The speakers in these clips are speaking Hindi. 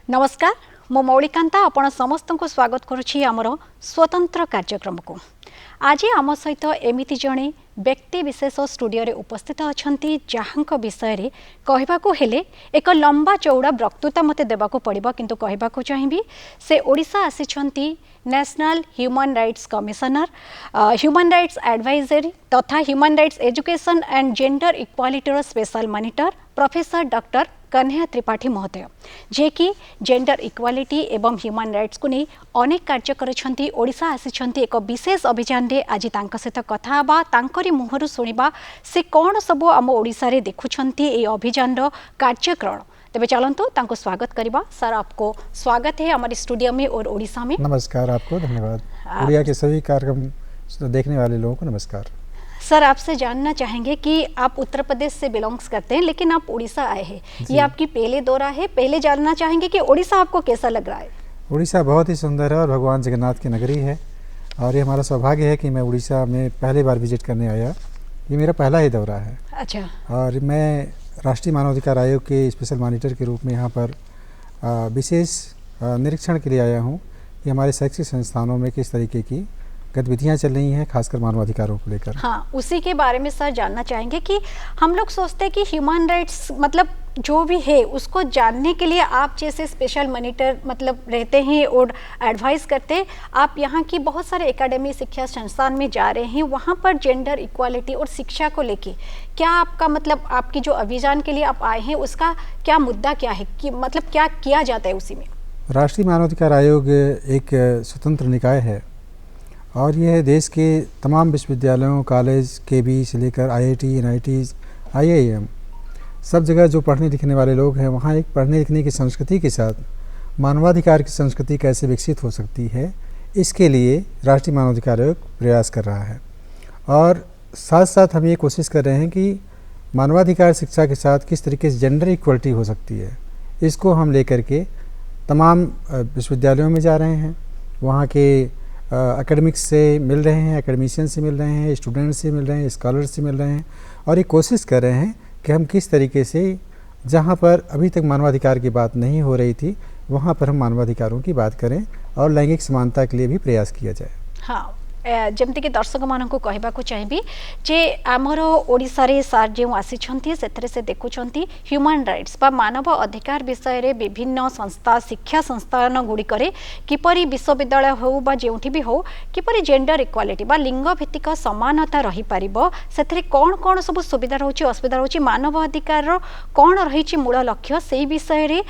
नमस्कार मो मौलिकांता आपण समस्त को स्वागत करुछि आमर स्वतंत्र कार्यक्रम को। आज आम सहित एमिति जणे व्यक्ति विशेष स्टूडियो रे उपस्थित अछंती जहांक विषय रे कहबाकू हेले एक लंबा चौड़ा वक्तृता मते देबाकू पड़िबो, किंतु कहबाकू चाहिबी से ओडिशा आसीछंती national human rights commissioner, human rights advisory तथा human rights education and gender equality रो special monitor professor doctor Kanhaiya Tripathi महोदय, जे कि जेंडर इक्वालिटी एवं ह्यूमन राइट्स को नहीं अनेक कार्य करछंती। ओडिशा आसीछंती एक विशेष अभियान रे आज तांका सहित कथा हबा, तांकरी मुहरु सुनिबा से कौन सब आम ओडिशा रे देखुछंती ए अभियान रो कार्यक्रम। तबे चलंतु तांको स्वागत करिबा। सर, आपको स्वागत है हमारे स्टूडियो में और ओडिशा में। नमस्कार, आपको धन्यवाद। उड़िया के सभी कार्यक्रम देखने वाले लोगों को नमस्कार। सर, आपसे जानना चाहेंगे कि आप उत्तर प्रदेश से बिलोंग्स करते हैं लेकिन आप उड़ीसा आए हैं, ये आपकी पहले दौरा है। पहले जानना चाहेंगे कि उड़ीसा आपको कैसा लग रहा है? उड़ीसा बहुत ही सुंदर है और भगवान जगन्नाथ की नगरी है और ये हमारा सौभाग्य है कि मैं उड़ीसा में पहली बार विजिट करने आया। ये मेरा पहला ही दौरा है। अच्छा। और मैं राष्ट्रीय मानवाधिकार आयोग के स्पेशल मॉनिटर के रूप में यहाँ पर विशेष निरीक्षण के लिए आया हूँ कि हमारे शैक्षिक संस्थानों में किस तरीके की गतिविधियाँ चल रही हैं, खासकर मानवाधिकारों को लेकर। हाँ, उसी के बारे में सर जानना चाहेंगे कि हम लोग सोचते हैं कि ह्यूमन राइट्स मतलब जो भी है उसको जानने के लिए आप जैसे स्पेशल मॉनिटर मतलब रहते हैं और एडवाइस करते हैं। आप यहाँ की बहुत सारे एकेडमी शिक्षा संस्थान में जा रहे हैं, वहाँ पर जेंडर इक्वालिटी और शिक्षा को लेके क्या आपका मतलब आपकी जो अभियान के लिए आप आए हैं उसका क्या मुद्दा क्या है कि मतलब क्या किया जाता है उसी में? राष्ट्रीय मानवाधिकार आयोग एक स्वतंत्र निकाय है और यह देश के तमाम विश्वविद्यालयों, कॉलेज के भी से लेकर IIT, NITs, IIM सब जगह जो पढ़ने लिखने वाले लोग हैं वहाँ एक पढ़ने लिखने की संस्कृति के साथ मानवाधिकार की संस्कृति कैसे विकसित हो सकती है, इसके लिए राष्ट्रीय मानवाधिकार आयोग प्रयास कर रहा है। और साथ साथ हम ये कोशिश कर रहे हैं कि मानवाधिकार शिक्षा के साथ किस तरीके से जेंडर इक्वलिटी हो सकती है, इसको हम लेकर के तमाम विश्वविद्यालयों में जा रहे हैं। वहाँ के एकेडमिक्स से मिल रहे हैं, एकेडमिशियन से मिल रहे हैं, स्टूडेंट्स से मिल रहे हैं, स्कॉलर्स से मिल रहे हैं और ये कोशिश कर रहे हैं कि हम किस तरीके से जहाँ पर अभी तक मानवाधिकार की बात नहीं हो रही थी वहाँ पर हम मानवाधिकारों की बात करें और लैंगिक समानता के लिए भी प्रयास किया जाए। हाँ, जमती कि दर्शक मानक कहबाकू चाहिए जे आमर ओडिशा रे सार जो आसी से देखुंट ह्यूमन राइट्स बा मानव अधिकार विषय रे विभिन्न संस्था शिक्षा संस्थान गुड़िक किपरि विश्वविद्यालय हो बा जेउठी भी हो किपरि जेंडर इक्वालिटी बा लिंग भित्तिक समानता रही पारिबो, सेथरे कौन कौन सब सुविधा रहउची असुविधा रहउची, मानव अधिकार रो कौन रही मूल लक्ष्य से विषय रे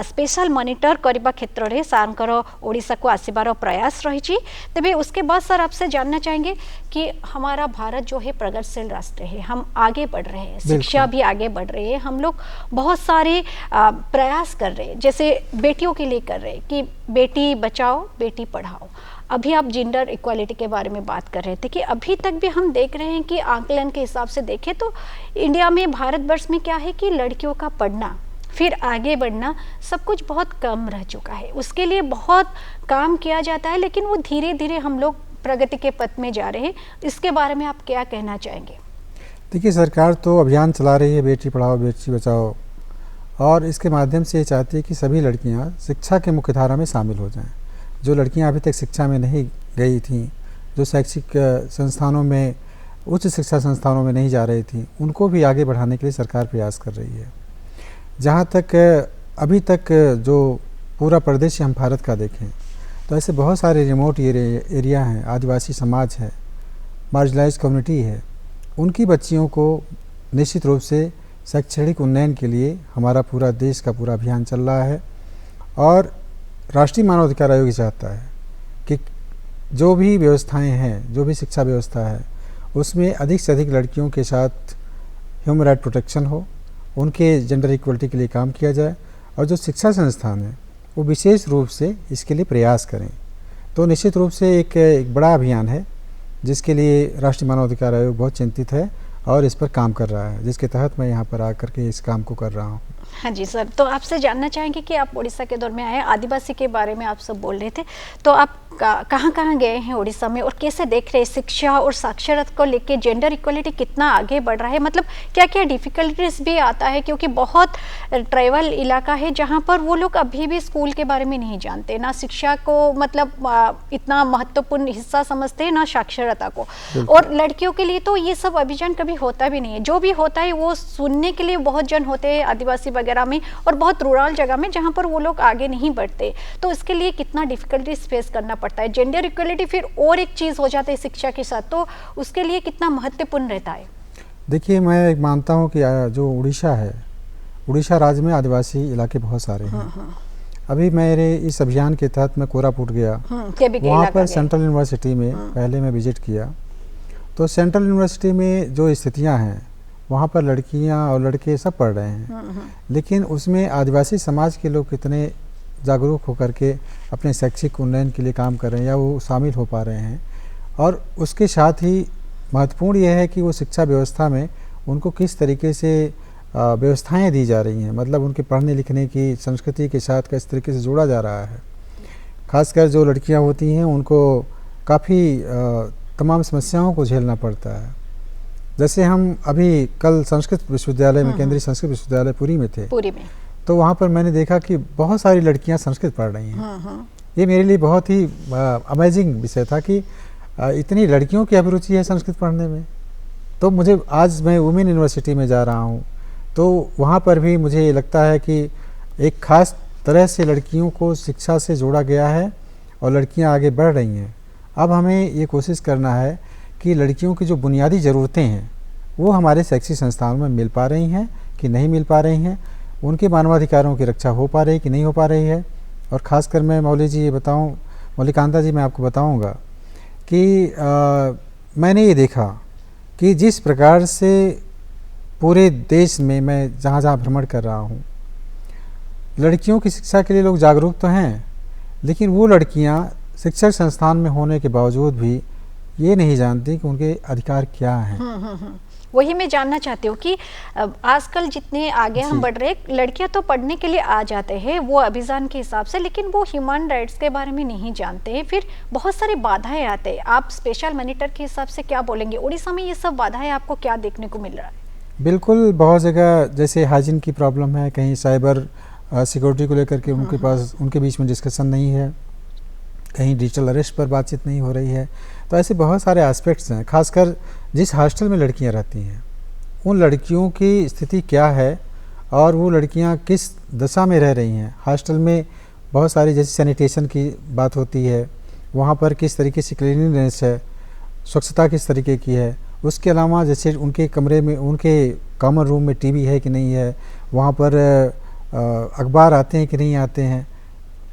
स्पेशल मॉनिटर करबा क्षेत्र रे सारंकर ओडिशा को आसीबार प्रयास रही। तबे उसके बाद सर आपसे जानना चाहेंगे कि हमारा भारत जो है प्रगतिशील राष्ट्र है, हम आगे बढ़ रहे हैं, शिक्षा भी आगे बढ़ रही है, हम लोग बहुत सारे प्रयास कर रहे हैं, जैसे बेटियों के लिए कर रहे हैं कि बेटी बचाओ बेटी पढ़ाओ। अभी आप जेंडर इक्वालिटी के बारे में बात कर रहे थे कि अभी तक भी हम देख रहे हैं कि आंकलन के हिसाब से देखें तो इंडिया में भारतवर्ष में क्या है कि लड़कियों का पढ़ना फिर आगे बढ़ना सब कुछ बहुत कम रह चुका है। उसके लिए बहुत काम किया जाता है लेकिन वो धीरे धीरे हम लोग प्रगति के पथ में जा रहे हैं। इसके बारे में आप क्या कहना चाहेंगे? देखिए, सरकार तो अभियान चला रही है बेटी पढ़ाओ बेटी बचाओ और इसके माध्यम से ये चाहती है कि सभी लड़कियां शिक्षा के मुख्यधारा में शामिल हो जाएं। जो लड़कियां अभी तक शिक्षा में नहीं गई थीं, जो शैक्षिक संस्थानों में उच्च शिक्षा संस्थानों में नहीं जा रही थी, उनको भी आगे बढ़ाने के लिए सरकार प्रयास कर रही है। जहाँ तक अभी तक जो पूरा प्रदेश हम भारत का देखें तो ऐसे बहुत सारे रिमोट एरिया हैं, आदिवासी समाज है, मार्जिनलाइज कम्युनिटी है, उनकी बच्चियों को निश्चित रूप से शैक्षणिक उन्नयन के लिए हमारा पूरा देश का पूरा अभियान चल रहा है। और राष्ट्रीय मानवाधिकार आयोग चाहता है कि जो भी व्यवस्थाएं हैं, जो भी शिक्षा व्यवस्था है, उसमें अधिक से अधिक लड़कियों के साथ ह्यूमन राइट प्रोटेक्शन हो, उनके जेंडर इक्वलिटी के लिए काम किया जाए और जो शिक्षा संस्थान है वो विशेष रूप से इसके लिए प्रयास करें। तो निश्चित रूप से एक बड़ा अभियान है जिसके लिए राष्ट्रीय मानवाधिकार आयोग बहुत चिंतित है और इस पर काम कर रहा है, जिसके तहत मैं यहाँ पर आकर के इस काम को कर रहा हूँ। हाँ जी सर, तो आपसे जानना चाहेंगे कि आप उड़ीसा के दौर में आए, आदिवासी के बारे में आप सब बोल रहे थे, तो आप कहाँ कहाँ गए हैं उड़ीसा में और कैसे देख रहे हैं शिक्षा और साक्षरता को लेके, जेंडर इक्वलिटी कितना आगे बढ़ रहा है, मतलब क्या क्या डिफिकल्टीज भी आता है, क्योंकि बहुत ट्राइबल इलाका है जहाँ पर वो लोग अभी भी स्कूल के बारे में नहीं जानते, ना शिक्षा को मतलब इतना महत्वपूर्ण हिस्सा समझते हैं, ना साक्षरता को। और लड़कियों के लिए तो ये सब अभियान कभी होता भी नहीं है, जो भी होता है वो सुनने के लिए बहुत जन होते हैं आदिवासी वगैरह में और बहुत रूरल जगह में जहाँ पर वो लोग आगे नहीं बढ़ते। तो इसके लिए कितना डिफिकल्टीज फेस करना पड़ता है। जेंडर इक्वलिटी फिर और एक चीज़ हो जाती है शिक्षा के साथ, तो उसके लिए कितना महत्वपूर्ण रहता है। देखिए, मैं एक मानता हूँ कि जो उड़ीसा है, उड़ीसा राज्य में आदिवासी इलाके बहुत सारे हैं। अभी मेरे इस अभियान के तहत मैं कोरापुट गया, वहाँ पर सेंट्रल यूनिवर्सिटी में पहले मैं विजिट किया। तो सेंट्रल यूनिवर्सिटी में जो स्थितियाँ हैं, वहाँ पर लड़कियाँ और लड़के सब पढ़ रहे हैं, लेकिन उसमें आदिवासी समाज के लोग कितने जागरूक होकर के अपने शैक्षिक उन्नयन के लिए काम कर रहे हैं या वो शामिल हो पा रहे हैं। और उसके साथ ही महत्वपूर्ण यह है कि वो शिक्षा व्यवस्था में उनको किस तरीके से व्यवस्थाएं दी जा रही हैं, मतलब उनके पढ़ने लिखने की संस्कृति के साथ किस तरीके से जोड़ा जा रहा है। खासकर जो लड़कियां होती हैं उनको काफ़ी तमाम समस्याओं को झेलना पड़ता है। जैसे हम अभी कल संस्कृत विश्वविद्यालय में, केंद्रीय संस्कृत विश्वविद्यालय पुरी में थे, तो वहाँ पर मैंने देखा कि बहुत सारी लड़कियाँ संस्कृत पढ़ रही हैं। ये मेरे लिए बहुत ही अमेजिंग विषय था कि इतनी लड़कियों की अभिरुचि है संस्कृत पढ़ने में। तो मुझे आज मैं वुमेन यूनिवर्सिटी में जा रहा हूँ, तो वहाँ पर भी मुझे ये लगता है कि एक ख़ास तरह से लड़कियों को शिक्षा से जोड़ा गया है और लड़कियाँ आगे बढ़ रही हैं। अब हमें ये कोशिश करना है कि लड़कियों की जो बुनियादी ज़रूरतें हैं वो हमारे शैक्षिक संस्थानों में मिल पा रही हैं कि नहीं मिल पा रही हैं, उनके मानवाधिकारों की रक्षा हो पा रही है कि नहीं हो पा रही है। और ख़ासकर मैं मौली जी ये बताऊँ, मौलिकांता जी, मैं आपको बताऊँगा कि मैंने ये देखा कि जिस प्रकार से पूरे देश में मैं जहाँ जहाँ भ्रमण कर रहा हूँ, लड़कियों की शिक्षा के लिए लोग जागरूक तो हैं, लेकिन वो लड़कियाँ शिक्षण संस्थान में होने के बावजूद भी ये नहीं जानती कि उनके अधिकार क्या हैं। वही मैं जानना चाहती हूँ कि आजकल जितने आगे हम बढ़ रहे, लड़कियां तो पढ़ने के लिए आ जाते हैं वो अभियान के हिसाब से, लेकिन वो ह्यूमन राइट्स के बारे में नहीं जानते हैं, फिर बहुत सारी बाधाएं आते हैं। आप स्पेशल मॉनिटर के हिसाब से क्या बोलेंगे, उड़ीसा में ये सब बाधाएं आपको क्या देखने को मिल रहा है? बिल्कुल, बहुत जगह जैसे हाइजीन की प्रॉब्लम है, कहीं साइबर सिक्योरिटी को लेकर के उनके पास, उनके बीच में डिस्कशन नहीं है, कहीं डिजिटल अरेस्ट पर बातचीत नहीं हो रही है। तो ऐसे बहुत सारे एस्पेक्ट्स हैं। खासकर जिस हॉस्टल में लड़कियां रहती हैं, उन लड़कियों की स्थिति क्या है और वो लड़कियां किस दशा में रह रही हैं। हॉस्टल में बहुत सारी जैसे सैनिटेशन की बात होती है, वहाँ पर किस तरीके से क्लीनिनेस है, स्वच्छता किस तरीके की है। उसके अलावा जैसे उनके कमरे में, उनके कॉमन रूम में टीवी है कि नहीं है, वहाँ पर अखबार आते हैं कि नहीं आते हैं,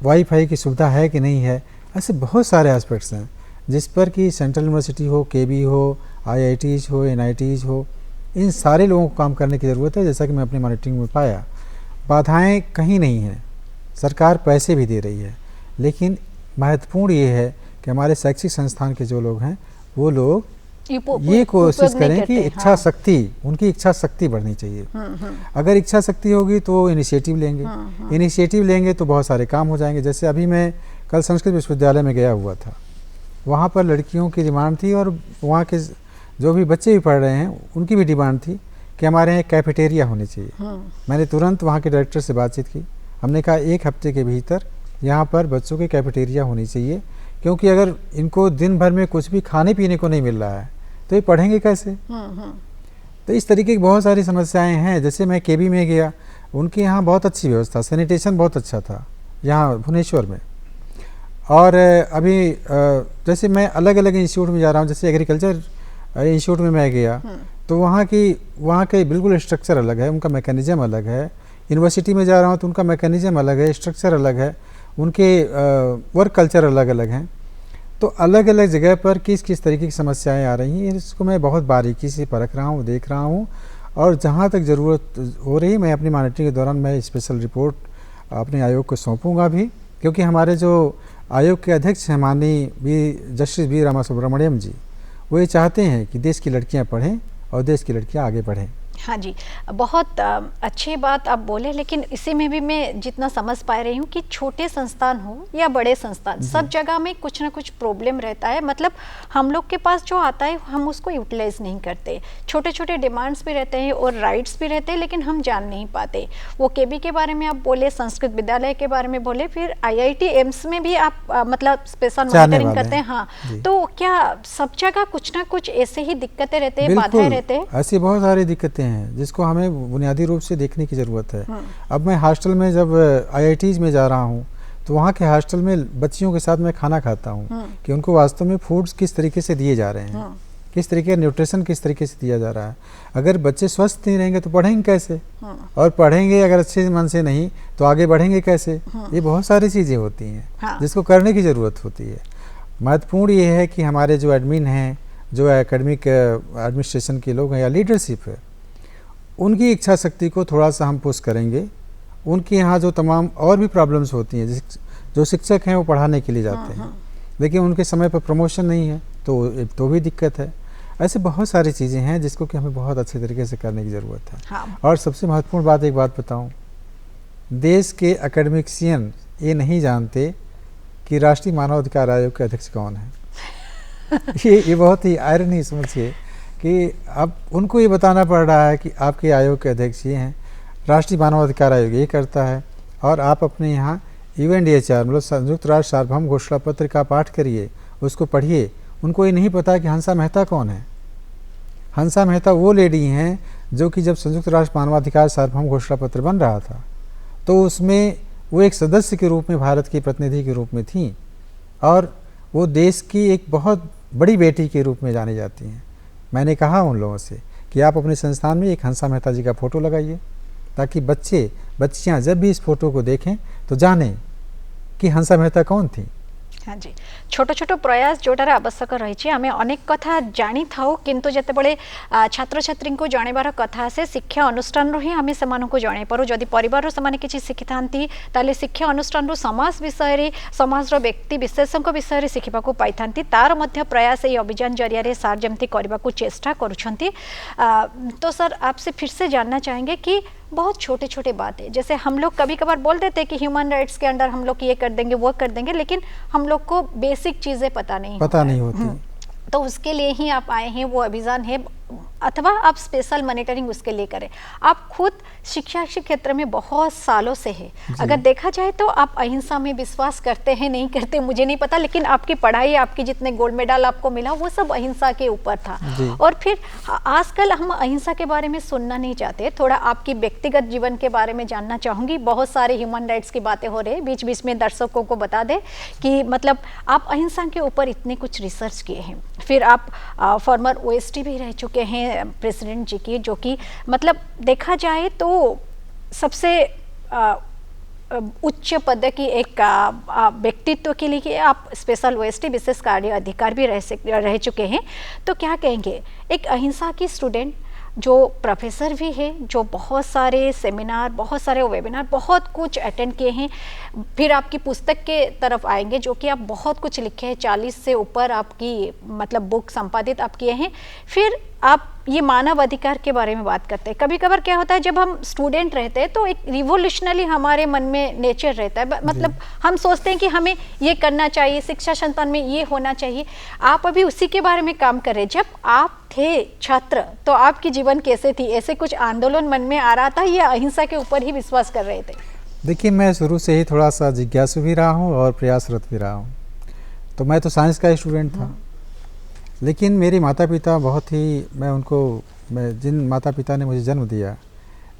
वाईफाई की सुविधा है कि नहीं है। ऐसे बहुत सारे एस्पेक्ट्स हैं जिस पर कि सेंट्रल यूनिवर्सिटी हो, केबी हो, आईआईटीज हो, एनआईटीज हो, इन सारे लोगों को काम करने की ज़रूरत है। जैसा कि मैं अपनी मॉनिटरिंग में पाया, बाधाएं कहीं नहीं हैं, सरकार पैसे भी दे रही है, लेकिन महत्वपूर्ण ये है कि हमारे शैक्षिक संस्थान के जो लोग हैं वो लोग ये कोशिश करें कि इच्छा शक्ति, उनकी इच्छा शक्ति बढ़नी चाहिए। अगर इच्छा शक्ति होगी तो इनिशिएटिव लेंगे, इनिशिएटिव लेंगे तो बहुत सारे काम हो जाएंगे। जैसे अभी मैं कल संस्कृत विश्वविद्यालय में गया हुआ था, वहाँ पर लड़कियों की डिमांड थी और वहाँ के जो भी बच्चे भी पढ़ रहे हैं उनकी भी डिमांड थी कि हमारे यहाँ कैफेटेरिया होनी चाहिए। मैंने तुरंत वहाँ के डायरेक्टर से बातचीत की, हमने कहा 1 हफ्ते के भीतर यहाँ पर बच्चों की कैफेटेरिया होनी चाहिए, क्योंकि अगर इनको दिन भर में कुछ भी खाने पीने को नहीं मिल रहा है तो ये पढ़ेंगे कैसे। तो इस तरीके की बहुत सारी समस्याएं हैं। जैसे मैं केबी में गया, उनके यहाँ बहुत अच्छी व्यवस्था, सैनिटेशन बहुत अच्छा था यहाँ भुवनेश्वर में। और अभी जैसे मैं अलग अलग इंस्टीट्यूट में जा रहा हूँ, जैसे एग्रीकल्चर इंस्टीट्यूट में मैं गया तो वहाँ के बिल्कुल स्ट्रक्चर अलग है, उनका मैकेनिज़्म अलग है। यूनिवर्सिटी में जा रहा हूँ तो उनका मैकेनिज़्म अलग है, स्ट्रक्चर अलग है, उनके वर्क कल्चर अलग अलग हैं। तो अलग अलग जगह पर किस किस तरीके की समस्याएं आ रही हैं, इसको मैं बहुत बारीकी से परख रहा हूँ, देख रहा हूँ। और जहाँ तक ज़रूरत हो रही, मैं अपनी मॉनिटरिंग के दौरान मैं स्पेशल रिपोर्ट अपने आयोग को सौंपूंगा भी, क्योंकि हमारे जो आयोग के अध्यक्ष हैं माननीय जस्टिस वी रामासुब्रमण्यम जी, वो ये चाहते हैं कि देश की लड़कियाँ पढ़ें और देश की लड़कियाँ आगे बढ़ें। हाँ जी, बहुत अच्छी बात आप बोले, लेकिन इसी में भी मैं जितना समझ पा रही हूँ कि छोटे संस्थान हो या बड़े संस्थान, सब जगह में कुछ ना कुछ प्रॉब्लम रहता है। मतलब हम लोग के पास जो आता है हम उसको यूटिलाइज नहीं करते, छोटे छोटे डिमांड्स भी रहते हैं और राइट्स भी रहते हैं, लेकिन हम जान नहीं पाते। वो केबी के बारे में आप बोले, संस्कृत विद्यालय के बारे में बोले, फिर IIT एम्स में भी आप मतलब स्पेशल मॉनिटरिंग करते हैं। हाँ, तो क्या सब जगह कुछ ना कुछ ऐसे ही दिक्कतें रहते हैं, बाधाएं रहते हैं? ऐसी बहुत सारी दिक्कतें हैं जिसको हमें बुनियादी रूप से देखने की ज़रूरत है। अब मैं हॉस्टल में जब IITs में जा रहा हूँ तो वहाँ के हॉस्टल में बच्चियों के साथ मैं खाना खाता हूँ कि उनको वास्तव में फूड्स किस तरीके से दिए जा रहे हैं, किस तरीके का न्यूट्रिशन किस तरीके से दिया जा रहा है। अगर बच्चे स्वस्थ नहीं रहेंगे तो पढ़ेंगे कैसे, और पढ़ेंगे अगर अच्छे मन से नहीं तो आगे बढ़ेंगे कैसे। ये बहुत सारी चीज़ें होती हैं जिसको करने की ज़रूरत होती है। महत्वपूर्ण ये है कि हमारे जो एडमिन हैं, जो एकेडमिक एडमिनिस्ट्रेशन के लोग हैं या लीडरशिप है, उनकी इच्छा शक्ति को थोड़ा सा हम पुश करेंगे। उनके यहाँ जो तमाम और भी प्रॉब्लम्स होती हैं, जो शिक्षक हैं वो पढ़ाने के लिए जाते हैं लेकिन उनके समय पर प्रमोशन नहीं है तो भी दिक्कत है। ऐसे बहुत सारी चीज़ें हैं जिसको कि हमें बहुत अच्छे तरीके से करने की ज़रूरत है। हाँ। और सबसे महत्वपूर्ण बात एक बात बताऊँ, देश के एकेडमिशियन ये नहीं जानते कि राष्ट्रीय मानवाधिकार आयोग के अध्यक्ष कौन है। ये बहुत ही आयरनी समझिए कि अब उनको ये बताना पड़ रहा है कि आपके आयोग के अध्यक्ष ये हैं, राष्ट्रीय मानवाधिकार आयोग ये करता है, और आप अपने यहाँ UNDHR मतलब संयुक्त राष्ट्र सार्वभौम घोषणा पत्र का पाठ करिए, उसको पढ़िए। उनको ये नहीं पता कि हंसा मेहता कौन है। हंसा मेहता वो लेडी हैं जो कि जब संयुक्त राष्ट्र मानवाधिकार सार्वभौम घोषणा पत्र बन रहा था तो उसमें वो एक सदस्य के रूप में, भारत की प्रतिनिधि के रूप में थी, और वो देश की एक बहुत बड़ी बेटी के रूप में जानी जाती हैं। मैंने कहा उन लोगों से कि आप अपने संस्थान में एक हंसा मेहता जी का फ़ोटो लगाइए ताकि बच्चियाँ जब भी इस फोटो को देखें तो जानें कि हंसा मेहता कौन थी। हाँ जी, छोट छोट प्रयास जोटार आवश्यक रही। आम अनेक कथा जानी था किंतु जितेबाला छात्र छात्री को जनवार कथा आसे शिक्षा अनुष्ठान ही आम से जन पार। जदि परिवार से किसी शिखि था शिक्षा अनुष्ठान समाज विषय समाज व्यक्ति विशेषों विषय शिखा पाई था। तार मध्य प्रयास ये अभियान जरिया सार जमती करने को चेष्टा करुँच। तो सर आपसे फिर से जानना चाहेंगे कि बहुत छोटे छोटे बातें, जैसे हम लोग कभी कभार बोल देते हैं कि ह्यूमन राइट्स के अंडर हम लोग ये कर देंगे वो कर देंगे, लेकिन हम लोग को बेसिक चीज़ें पता नहीं होती। तो उसके लिए ही आप आए हैं, वो अभियान है, अथवा आप स्पेशल मॉनिटरिंग उसके लिए करें। आप खुद शिक्षा के क्षेत्र में बहुत सालों से है, अगर देखा जाए तो आप अहिंसा में विश्वास करते हैं नहीं करते मुझे नहीं पता, लेकिन आपकी पढ़ाई, आपकी जितने गोल्ड मेडल आपको मिला वो सब अहिंसा के ऊपर था। और फिर आजकल हम अहिंसा के बारे में सुनना नहीं चाहते। थोड़ा आपकी व्यक्तिगत जीवन के बारे में जानना चाहूँगी। बहुत सारे ह्यूमन राइट्स की बातें हो रही, बीच बीच में दर्शकों को बता दें कि मतलब आप अहिंसा के ऊपर इतने कुछ रिसर्च किए हैं, फिर आप फॉर्मर OST भी रह चुके हैं प्रेसिडेंट जी की, जो कि मतलब देखा जाए तो सबसे उच्च पद की एक व्यक्तित्व के लिए आप स्पेशल OST विशेष कार्य अधिकार भी रह चुके हैं। तो क्या कहेंगे एक अहिंसा की स्टूडेंट जो प्रोफेसर भी है, जो बहुत सारे सेमिनार, बहुत सारे वेबिनार, बहुत कुछ अटेंड किए हैं, फिर आपकी पुस्तक के तरफ आएंगे जो कि आप बहुत कुछ लिखे हैं, 40 से ऊपर आपकी मतलब बुक संपादित आप किए हैं। फिर आप ये मानव अधिकार के बारे में बात करते हैं। कभी कभार क्या होता है जब हम स्टूडेंट रहते हैं तो एक रिवोल्यूशनरी हमारे मन में नेचर रहता है, मतलब हम सोचते हैं कि हमें ये करना चाहिए, शिक्षा संस्थान में ये होना चाहिए। आप अभी उसी के बारे में काम कर रहे हैं। जब आप थे छात्र तो आपकी जीवन कैसे थी? ऐसे कुछ आंदोलन मन में आ रहा था या अहिंसा के ऊपर ही विश्वास कर रहे थे? देखिए, मैं शुरू से ही थोड़ा सा जिज्ञासु भी रहा हूँ और प्रयासरत भी रहा हूँ। तो मैं तो साइंस का स्टूडेंट था, लेकिन मेरे माता पिता बहुत ही, मैं जिन माता पिता ने मुझे जन्म दिया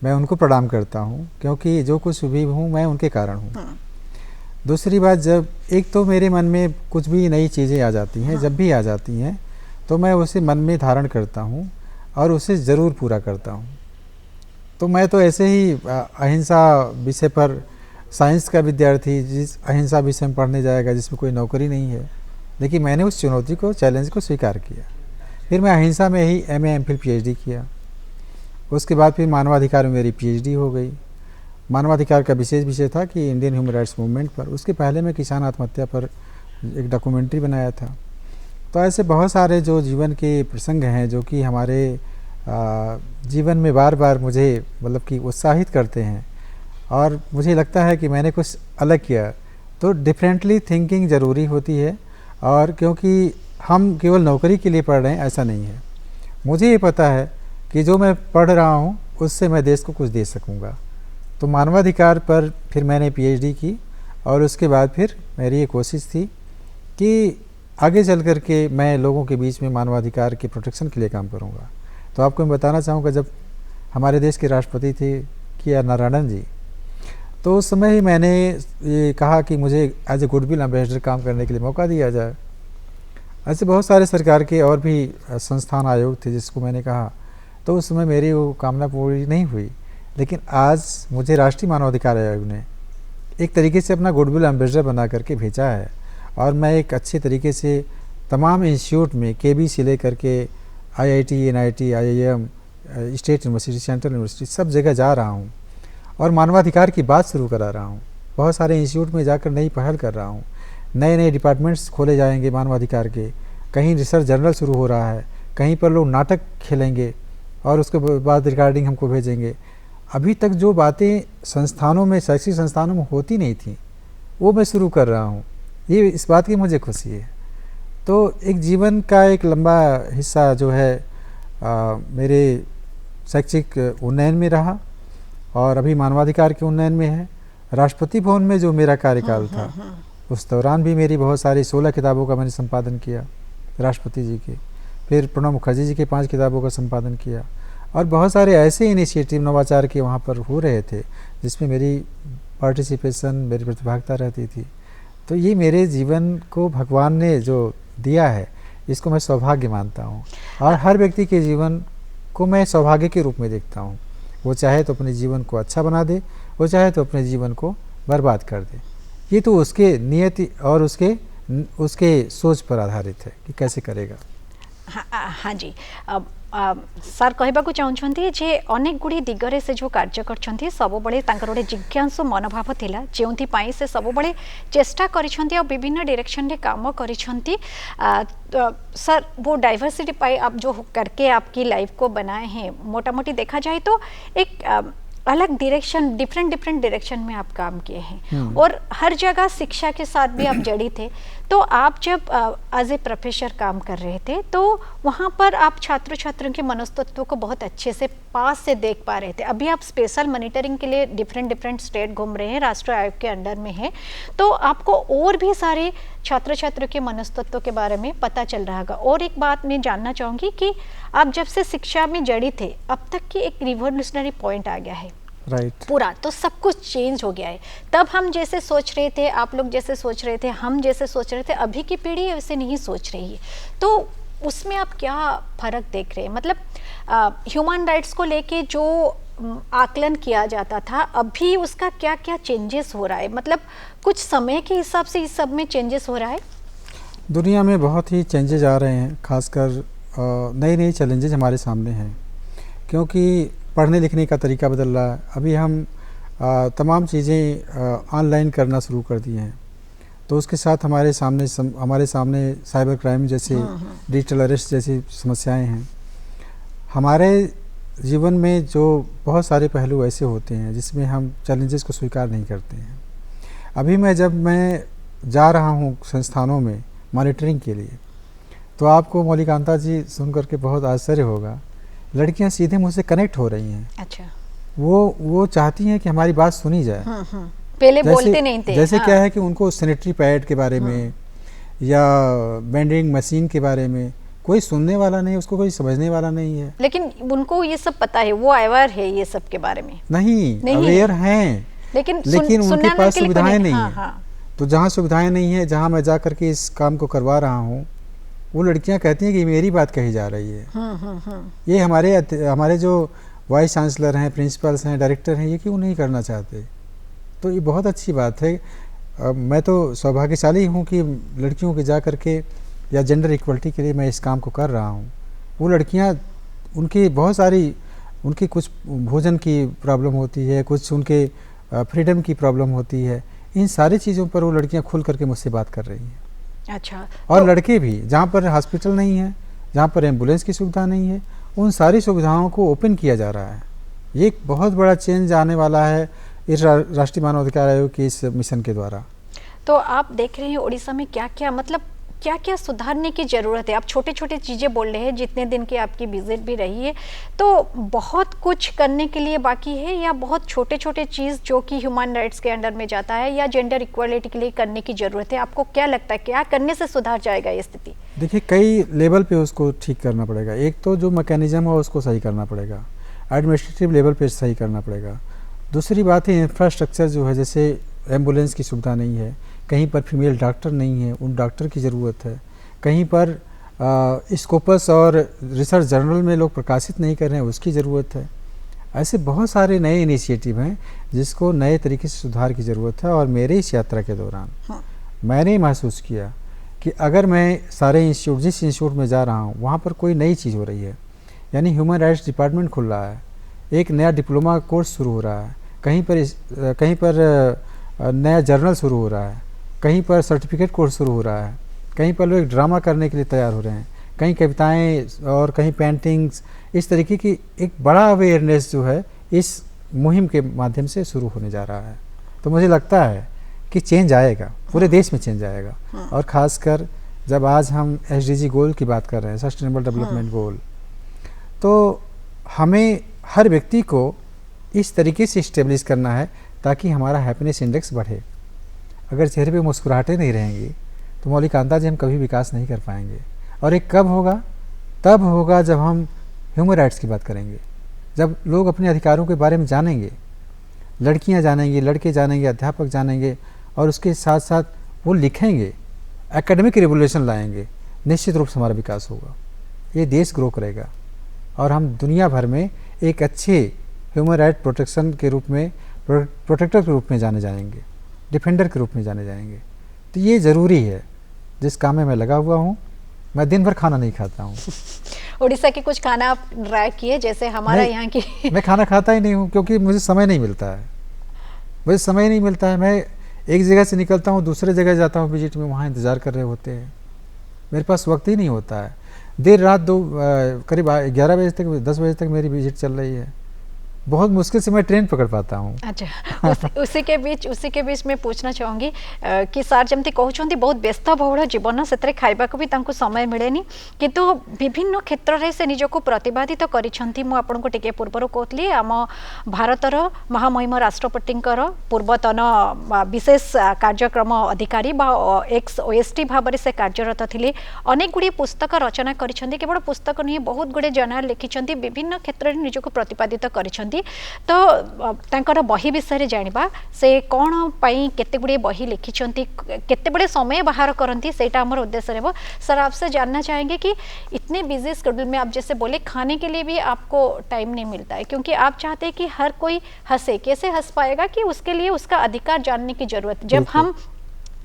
मैं उनको प्रणाम करता हूँ, क्योंकि जो कुछ भी हूँ मैं उनके कारण हूँ। दूसरी बात, जब एक तो मेरे मन में कुछ भी नई चीज़ें आ जाती हैं, जब भी आ जाती हैं तो मैं उसे मन में धारण करता हूँ और उसे ज़रूर पूरा करता हूँ। तो मैं तो ऐसे ही अहिंसा विषय पर साइंस का विद्यार्थी जिस अहिंसा विषय में पढ़ने जाएगा जिसमें कोई नौकरी नहीं है, लेकिन मैंने उस चुनौती को, चैलेंज को स्वीकार किया। फिर मैं अहिंसा में ही MA MPhil PhD किया। उसके बाद फिर मानवाधिकार में मेरी PhD हो गई। मानवाधिकार का विशेष विषय था कि इंडियन ह्यूमन राइट्स मूवमेंट पर। उसके पहले मैं किसान आत्महत्या पर एक डॉक्यूमेंट्री बनाया था। तो ऐसे बहुत सारे जो जीवन के प्रसंग हैं जो कि हमारे जीवन में बार बार मुझे मतलब कि उत्साहित करते हैं और मुझे लगता है कि मैंने कुछ अलग किया। तो डिफरेंटली थिंकिंग ज़रूरी होती है, और क्योंकि हम केवल नौकरी के लिए पढ़ रहे हैं ऐसा नहीं है। मुझे ये पता है कि जो मैं पढ़ रहा हूँ उससे मैं देश को कुछ दे सकूँगा। तो मानवाधिकार पर फिर मैंने पीएचडी की, और उसके बाद फिर मेरी ये कोशिश थी कि आगे चल कर के मैं लोगों के बीच में मानवाधिकार के प्रोटेक्शन के लिए काम करूँगा। तो आपको मैं बताना चाहूँगा, जब हमारे देश के राष्ट्रपति थे के नारायणन जी, तो उस समय ही मैंने ये कहा कि मुझे एज ए गुडविल एम्बेसडर काम करने के लिए मौका दिया जाए। ऐसे बहुत सारे सरकार के और भी संस्थान आयोग थे जिसको मैंने कहा, तो उस समय मेरी वो कामना पूरी नहीं हुई। लेकिन आज मुझे राष्ट्रीय मानवाधिकार आयोग ने एक तरीके से अपना गुडविल एम्बेसडर बना करके भेजा है, और मैं एक अच्छे तरीके से तमाम इंस्टीट्यूट में केबी से लेकर के IIT, NIT, IIM, state university, central university, सब जगह जा रहा हूँ और मानवाधिकार की बात शुरू करा रहा हूँ। बहुत सारे इंस्टीट्यूट में जाकर नई पहल कर रहा हूँ। नए नए डिपार्टमेंट्स खोले जाएंगे मानवाधिकार के, कहीं रिसर्च जर्नल शुरू हो रहा है, कहीं पर लोग नाटक खेलेंगे और उसके बाद रिकॉर्डिंग हमको भेजेंगे। अभी तक जो बातें संस्थानों में, शैक्षिक संस्थानों में होती नहीं थी, वो मैं शुरू कर रहा हूँ। ये इस बात की मुझे खुशी है। तो एक जीवन का एक लंबा हिस्सा जो है मेरे शैक्षिक उन्नयन में रहा, और अभी मानवाधिकार के उन्नयन में है। राष्ट्रपति भवन में जो मेरा कार्यकाल था, उस दौरान भी मेरी बहुत सारी 16 किताबों का मैंने संपादन किया राष्ट्रपति जी के। फिर प्रणब मुखर्जी जी के 5 किताबों का संपादन किया, और बहुत सारे ऐसे इनिशिएटिव नवाचार के वहाँ पर हो रहे थे जिसमें मेरी पार्टिसिपेशन, मेरी प्रतिभागिता रहती थी। तो ये मेरे जीवन को भगवान ने जो दिया है, इसको मैं सौभाग्य मानता हूँ, और हर व्यक्ति के जीवन को मैं सौभाग्य के रूप में देखता हूँ। वो चाहे तो अपने जीवन को अच्छा बना दे, वो चाहे तो अपने जीवन को बर्बाद कर दे। ये तो उसके नियति और उसके सोच पर आधारित है कि कैसे करेगा। हाँ जी, सर कहबाकू चाहूँगी जे अनेक गुड़ी दिगरे से जो कार्य करछंती सबुबले तांकर गोटे जिज्ञासु मनोभाव थिला, जेउंथी से सबुबले चेष्टा करिछंती और विभिन्न डायरेक्शन रे काम करिछंती। सर वो डाइवर्सिटी पाई आप जो करके आपकी लाइफ को बनाए हैं, मोटा मोटी देखा जाए तो एक अलग डायरेक्शन, डिफरेंट डायरेक्शन में आप काम किए हैं, और हर जगह शिक्षा के साथ भी आप जड़ी थे। तो आप जब एज ए प्रोफेसर काम कर रहे थे, तो वहाँ पर आप छात्र छात्रों के मनस्तत्व को बहुत अच्छे से पास से देख पा रहे थे। अभी आप स्पेशल मॉनिटरिंग के लिए डिफरेंट स्टेट घूम रहे हैं, राष्ट्रीय आयोग के अंडर में है, तो आपको और भी सारे छात्र छात्रों के मनस्तत्व के बारे में पता चल रहा होगा। और एक बात मैं जानना चाहूँगी कि आप जब से शिक्षा में जड़ी थे, अब तक की एक रिवोल्यूशनरी पॉइंट आ गया है, पूरा तो सब कुछ चेंज हो गया है। तब हम जैसे सोच रहे थे, आप लोग जैसे सोच रहे थे, हम जैसे सोच रहे थे, अभी की पीढ़ी वैसे नहीं सोच रही है। तो उसमें आप क्या फर्क देख रहे हैं? मतलब ह्यूमन राइट्स को लेके जो आकलन किया जाता था, अभी उसका क्या क्या चेंजेस हो रहा है? मतलब कुछ समय के हिसाब से इस सब में चेंजेस हो रहा है? दुनिया में बहुत ही चेंजेस आ रहे हैं, खासकर नई चैलेंजेस हमारे सामने हैं, क्योंकि पढ़ने लिखने का तरीका बदल रहा है। अभी हम तमाम चीज़ें ऑनलाइन करना शुरू कर दिए हैं, तो उसके साथ हमारे सामने साइबर क्राइम जैसे, डिजिटल अरेस्ट जैसी समस्याएं हैं। हमारे जीवन में जो बहुत सारे पहलू ऐसे होते हैं जिसमें हम चैलेंजेस को स्वीकार नहीं करते हैं। अभी जब मैं जा रहा हूँ संस्थानों में मॉनिटरिंग के लिए, तो आपको मौलिकांता जी सुन करके बहुत आश्चर्य होगा, लड़कियां सीधे मुझसे कनेक्ट हो रही हैं। अच्छा, वो चाहती हैं कि हमारी बात सुनी जाए। पहले बोलते नहीं थे। जैसे क्या है कि उनको सैनिटरी पैड के बारे में या वेंडिंग मशीन के बारे में कोई सुनने वाला नहीं, उसको कोई समझने वाला नहीं है। लेकिन उनको ये सब पता है, वो अवेयर है ये सब के बारे में? नहीं अवेयर हैं, लेकिन उनके पास सुविधाएं नहीं है। तो जहाँ सुविधाएं नहीं है, जहाँ मैं जा करके इस काम को करवा रहा हूँ, वो लड़कियां कहती हैं कि मेरी बात कही जा रही है। ये हमारे जो वाइस चांसलर हैं, प्रिंसिपल्स हैं, डायरेक्टर हैं, ये क्यों नहीं करना चाहते? तो ये बहुत अच्छी बात है। मैं तो सौभाग्यशाली हूँ कि लड़कियों के जा करके या जेंडर इक्वलिटी के लिए मैं इस काम को कर रहा हूँ। वो लड़कियाँ, उनकी बहुत सारी, उनकी कुछ भोजन की प्रॉब्लम होती है, कुछ उनके फ्रीडम की प्रॉब्लम होती है। इन सारी चीज़ों पर वो लड़कियाँ खुल करके मुझसे बात कर रही हैं। अच्छा, और लड़के भी, जहाँ पर हॉस्पिटल नहीं है, जहाँ पर एम्बुलेंस की सुविधा नहीं है, उन सारी सुविधाओं को ओपन किया जा रहा है। ये एक बहुत बड़ा चेंज आने वाला है इस राष्ट्रीय मानवाधिकार आयोग के इस मिशन के द्वारा। तो आप देख रहे हैं उड़ीसा में क्या क्या मतलब क्या क्या सुधारने की ज़रूरत है। आप छोटे छोटे चीज़ें बोल रहे हैं, जितने दिन की आपकी विजिट भी रही है, तो बहुत कुछ करने के लिए बाकी है या बहुत छोटे छोटे चीज़ जो कि ह्यूमन राइट्स के अंडर में जाता है या जेंडर इक्वालिटी के लिए करने की ज़रूरत है? आपको क्या लगता है क्या करने से सुधार जाएगा ये स्थिति? देखिए, कई लेवल पे उसको ठीक करना पड़ेगा। एक तो जो मैकेनिज्म है उसको सही करना पड़ेगा, एडमिनिस्ट्रेटिव लेवल पे सही करना पड़ेगा। दूसरी बात है इंफ्रास्ट्रक्चर जो है, जैसे एम्बुलेंस की सुविधा नहीं है, कहीं पर फीमेल डॉक्टर नहीं है, उन डॉक्टर की ज़रूरत है, कहीं पर स्कोपस और रिसर्च जर्नल में लोग प्रकाशित नहीं कर रहे हैं, उसकी ज़रूरत है। ऐसे बहुत सारे नए इनिशिएटिव हैं जिसको नए तरीके से सुधार की ज़रूरत है। और मेरे इस यात्रा के दौरान मैंने महसूस किया कि अगर मैं सारे इंस्टीट्यूट, जिस इंस्टीट्यूट में जा रहा हूँ वहाँ पर कोई नई चीज़ हो रही है, यानी ह्यूमन राइट्स डिपार्टमेंट खुल रहा है, एक नया डिप्लोमा कोर्स शुरू हो रहा है, कहीं पर नया जर्नल शुरू हो रहा है, कहीं पर सर्टिफिकेट कोर्स शुरू हो रहा है, कहीं पर लोग ड्रामा करने के लिए तैयार हो रहे हैं, कहीं कविताएं और कहीं पेंटिंग्स, इस तरीके की एक बड़ा अवेयरनेस जो है इस मुहिम के माध्यम से शुरू होने जा रहा है। तो मुझे लगता है कि चेंज आएगा, पूरे देश में चेंज आएगा। और ख़ासकर जब आज हम SDG गोल की बात कर रहे हैं, सस्टेनेबल डेवलपमेंट गोल, तो हमें हर व्यक्ति को इस तरीके से इस्टेब्लिश करना है ताकि हमारा हैप्पीनेस इंडेक्स बढ़े। अगर चेहरे पे मुस्कुराहटें नहीं रहेंगी तो मौलिकांता जी हम कभी विकास नहीं कर पाएंगे। और एक कब होगा? तब होगा जब हम ह्यूमन राइट्स की बात करेंगे, जब लोग अपने अधिकारों के बारे में जानेंगे, लड़कियां जानेंगी, लड़के जानेंगे, अध्यापक जानेंगे, और उसके साथ साथ वो लिखेंगे, एकेडमिक रिवोल्यूशन लाएंगे, निश्चित रूप से हमारा विकास होगा, ये देश ग्रो करेगा और हम दुनिया भर में एक अच्छे ह्यूमन राइट प्रोटेक्शन के रूप में, प्रोटेक्टर के रूप में जाने जाएंगे, डिफेंडर के रूप में जाने जाएंगे। तो ये ज़रूरी है। जिस काम में मैं लगा हुआ हूँ, मैं दिन भर खाना नहीं खाता हूँ। उड़ीसा के कुछ खाना आप ट्राई किए, जैसे हमारा यहाँ की? मैं खाना खाता ही नहीं हूँ क्योंकि मुझे समय नहीं मिलता है। मुझे समय नहीं मिलता है। मैं एक जगह से निकलता हूँ, दूसरे जगह जाता हूँ विजिट में, वहाँ इंतज़ार कर रहे होते हैं, मेरे पास वक्त ही नहीं होता है। देर रात करीब 11 बजे तक, 10 बजे तक मेरी विजिट चल रही है। बहुत मुश्किल से मैं ट्रेन पकड़ पाता हूँ। अच्छा, उसी के बीच मैं पूछना चाहूँगी कि सार जमती कहते बहुत व्यस्त बहुल जीवन, से खाइबा को भी तांको समय मिलेनी, किंतु विभिन्न क्षेत्र में से निजको प्रतिपादित करिसेंती। मु आपनको टिके पूर्वरु कहतली आम भारतर महामहिम राष्ट्रपतिंकर पूर्वतन विशेष कार्यक्रम अधिकारी बा एक्स OST भाव से कार्यरत थिले। अनेक गुड़ी पुस्तक रचना करिसेंती, केवल पुस्तक नहीं बहुत गुड़े जर्नल लिखिसेंती, विभिन्न क्षेत्र में निजको प्रतिपादित करिसेंती। तो तांकर बही विषय जानिबा, से कौन पाई केते गुड़े बही लिखिसेंती, केते बड़े समय बाहर करती, सेटा हमर उद्देश्य रहबो। सर आपसे जानना चाहेंगे कि इतने बिजी शेड्यूल में आप जैसे बोले खाने के लिए भी आपको टाइम नहीं मिलता है, क्योंकि आप चाहते हैं कि हर कोई हंसे, कैसे हंस पाएगा कि उसके लिए उसका अधिकार जानने की जरूरत। जब हम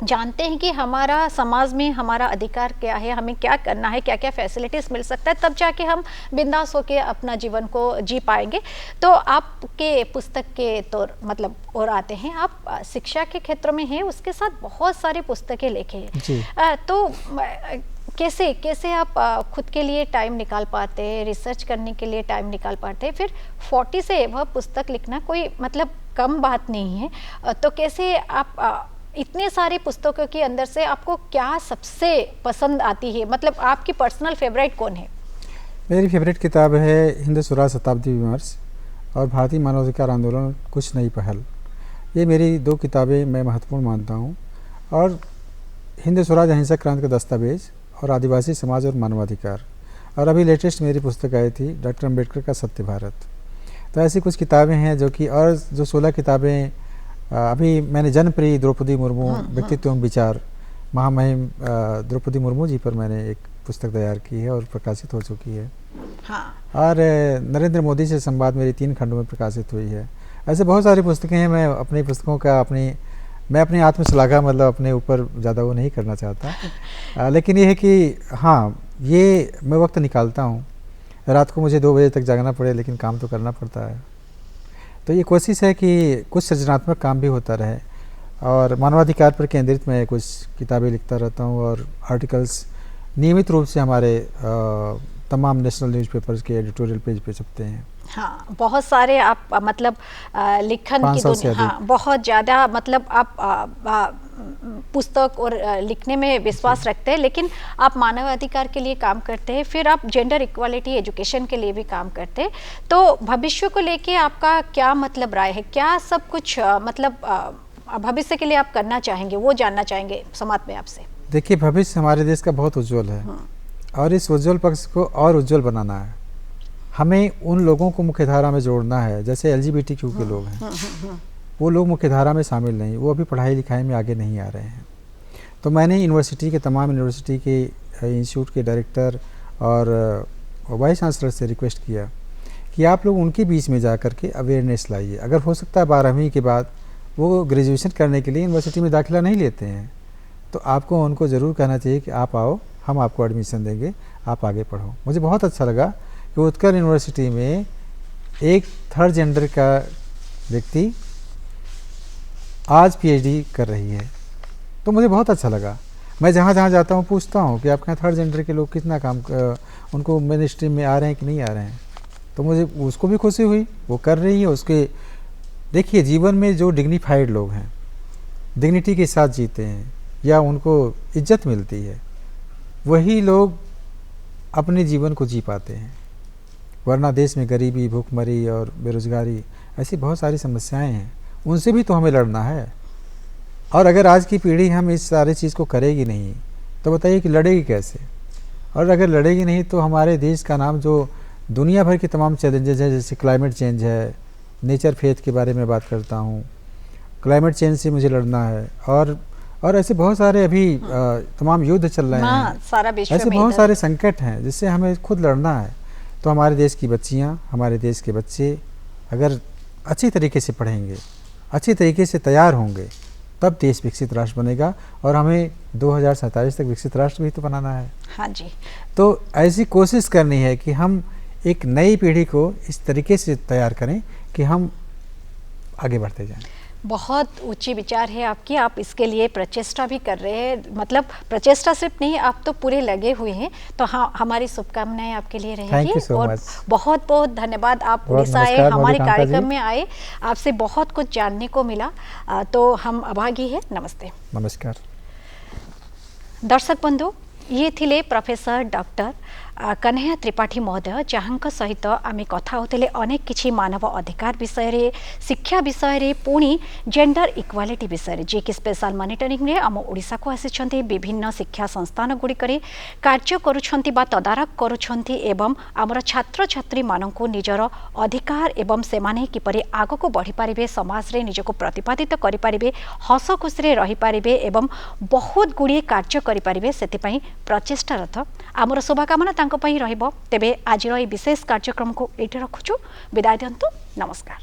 जानते हैं कि हमारा समाज में हमारा अधिकार क्या है, हमें क्या करना है, क्या क्या फैसिलिटीज़ मिल सकता है, तब जाके हम बिंदास होके अपना जीवन को जी पाएंगे। तो आपके पुस्तक के तौर मतलब और आते हैं, आप शिक्षा के क्षेत्र में हैं, उसके साथ बहुत सारी पुस्तकें लिखे हैं। तो कैसे आप खुद के लिए टाइम निकाल पाते हैं, रिसर्च करने के लिए टाइम निकाल पाते हैं? फिर 40 से वह पुस्तक लिखना कोई मतलब कम बात नहीं है। तो कैसे आप इतने सारे पुस्तकों के अंदर से आपको क्या सबसे पसंद आती है, मतलब आपकी पर्सनल फेवरेट कौन है? मेरी फेवरेट किताब है हिंद स्वराज शताब्दी विमर्श और भारतीय मानवाधिकार आंदोलन कुछ नई पहल। ये मेरी 2 किताबें मैं महत्वपूर्ण मानता हूँ। और हिंद स्वराज अहिंसक क्रांति का दस्तावेज और आदिवासी समाज और मानवाधिकार, और अभी लेटेस्ट मेरी पुस्तक आई थी डॉक्टर अम्बेडकर का सत्य भारत। तो ऐसी कुछ किताबें हैं जो कि, और जो 16 किताबें अभी मैंने जनप्रिय द्रौपदी मुर्मू व्यक्तित्व एवं विचार, महामहिम द्रौपदी मुर्मू जी पर मैंने एक पुस्तक तैयार की है और प्रकाशित हो चुकी है। और नरेंद्र मोदी से संवाद मेरी 3 खंडों में प्रकाशित हुई है। ऐसे बहुत सारी पुस्तकें हैं। मैं अपनी पुस्तकों का मैं अपनी आत्मश्लाघा मतलब अपने ऊपर ज़्यादा वो नहीं करना चाहता, लेकिन ये है कि हाँ, ये मैं वक्त निकालता हूँ। रात को मुझे 2 बजे तक जागना पड़े, लेकिन काम तो करना पड़ता है। तो ये कोशिश है कि कुछ सृजनात्मक काम भी होता रहे। और मानवाधिकार पर केंद्रित मैं कुछ किताबें लिखता रहता हूँ और आर्टिकल्स नियमित रूप से हमारे तमाम नेशनल न्यूज़पेपर्स के एडिटोरियल पेज पे छपते हैं। हाँ, बहुत सारे आप मतलब लिखन की 500 से दुनिया, हाँ बहुत ज़्यादा, मतलब आप पुस्तक और लिखने में विश्वास रखते हैं, लेकिन आप मानवाधिकार के लिए काम करते हैं, फिर आप जेंडर इक्वालिटी एजुकेशन के लिए भी काम करते हैं। तो भविष्य को लेके आपका क्या मतलब राय है, क्या सब कुछ मतलब भविष्य के लिए आप करना चाहेंगे, वो जानना चाहेंगे समाज में आपसे। देखिए, भविष्य हमारे देश का बहुत उज्जवल है और इस उज्जवल पक्ष को और उज्जवल बनाना है। हमें उन लोगों को मुख्यधारा में जोड़ना है, जैसे LGBTQ के लोग हैं, वो लोग मुख्यधारा में शामिल नहीं, वो अभी पढ़ाई लिखाई में आगे नहीं आ रहे हैं। तो मैंने यूनिवर्सिटी के तमाम यूनिवर्सिटी के इंस्टीट्यूट के डायरेक्टर और वाइस चांसलर से रिक्वेस्ट किया कि आप लोग उनके बीच में जा कर के अवेयरनेस लाइए। अगर हो सकता है 12वीं के बाद वो ग्रेजुएशन करने के लिए यूनिवर्सिटी में दाखिला नहीं लेते हैं, तो आपको उनको ज़रूर कहना चाहिए कि आप आओ, हम आपको एडमिशन देंगे, आप आगे पढ़ो। मुझे बहुत अच्छा लगा कि उत्कल यूनिवर्सिटी में एक थर्ड जेंडर का व्यक्ति आज PhD कर रही है, तो मुझे बहुत अच्छा लगा। मैं जहाँ जहाँ जाता हूँ पूछता हूँ कि आपके यहाँ थर्ड जेंडर के लोग कितना काम उनको मेन स्ट्रीम में आ रहे हैं कि नहीं आ रहे हैं, तो मुझे उसको भी खुशी हुई, वो कर रही है। उसके देखिए, जीवन में जो डिग्निफाइड लोग हैं, डिग्निटी के साथ जीते हैं या उनको इज्जत मिलती है, वही लोग अपने जीवन को जी पाते हैं। वरना देश में गरीबी, भूखमरी और बेरोजगारी ऐसी बहुत सारी समस्याएं हैं, उनसे भी तो हमें लड़ना है। और अगर आज की पीढ़ी हम इस सारी चीज़ को करेगी नहीं, तो बताइए कि लड़ेगी कैसे। और अगर लड़ेगी नहीं तो हमारे देश का नाम, जो दुनिया भर के तमाम चैलेंजेस हैं, जैसे क्लाइमेट चेंज है, नेचर फेथ के बारे में बात करता हूँ, क्लाइमेट चेंज से मुझे लड़ना है, और ऐसे बहुत सारे अभी तमाम युद्ध चल रहे हैं, सारा विश्व ऐसे में बहुत सारे संकट हैं जिससे हमें खुद लड़ना है। तो हमारे देश की बच्चियाँ, हमारे देश के बच्चे अगर अच्छी तरीके से पढ़ेंगे, अच्छी तरीके से तैयार होंगे, तब देश विकसित राष्ट्र बनेगा। और हमें 2047 तक विकसित राष्ट्र भी तो बनाना है। हाँ जी। तो ऐसी कोशिश करनी है कि हम एक नई पीढ़ी को इस तरीके से तैयार करें कि हम आगे बढ़ते जाएं। बहुत ऊंची विचार है आपकी, आप इसके लिए प्रचेष्टा भी कर रहे हैं, मतलब प्रचेष्टा सिर्फ नहीं, आप तो पूरे लगे हुए हैं। तो हाँ, हमारी शुभकामनाएं आपके लिए रहेगी। और बहुत बहुत धन्यवाद, आप उड़ीसा आए, हमारे कार्यक्रम में आए, आपसे बहुत कुछ जानने को मिला, तो हम अभागी है। नमस्ते। नमस्कार दर्शक बंधु, ये थिले प्रोफेसर डॉक्टर कन्हैया त्रिपाठी महोदय, जहाँ सहित आम कथा होते अनेक किछि मानव अधिकार विषय रे, शिक्षा विषय रे, पुणी जेंडर इक्वालिटी विषय रे, जे कि स्पेशल मॉनिटरिंग रे आम ओडिशा को आसिछन्ति, विभिन्न शिक्षा संस्थान गुड़िकरे कार्य करुछन्ति बा तदारख करुछन्ति, एवं आमर छात्र छात्री माननकु निजर अधिकार एवं सेमाने किपरि आगको बढ़ी पारिबे, समाज रे निजको प्रतिपादित करि पारिबे, हस खुशी रे रहि पारिबे एवं बहुत गुड़िए कार्य करि पारिबे, सेतिपई प्रचेष्टारत आमर शुभकामना तांको पई रहिबो। तेबे आजिर ए विशेष कार्यक्रम को एठी रखुछु, विदाय दियंतु, नमस्कार।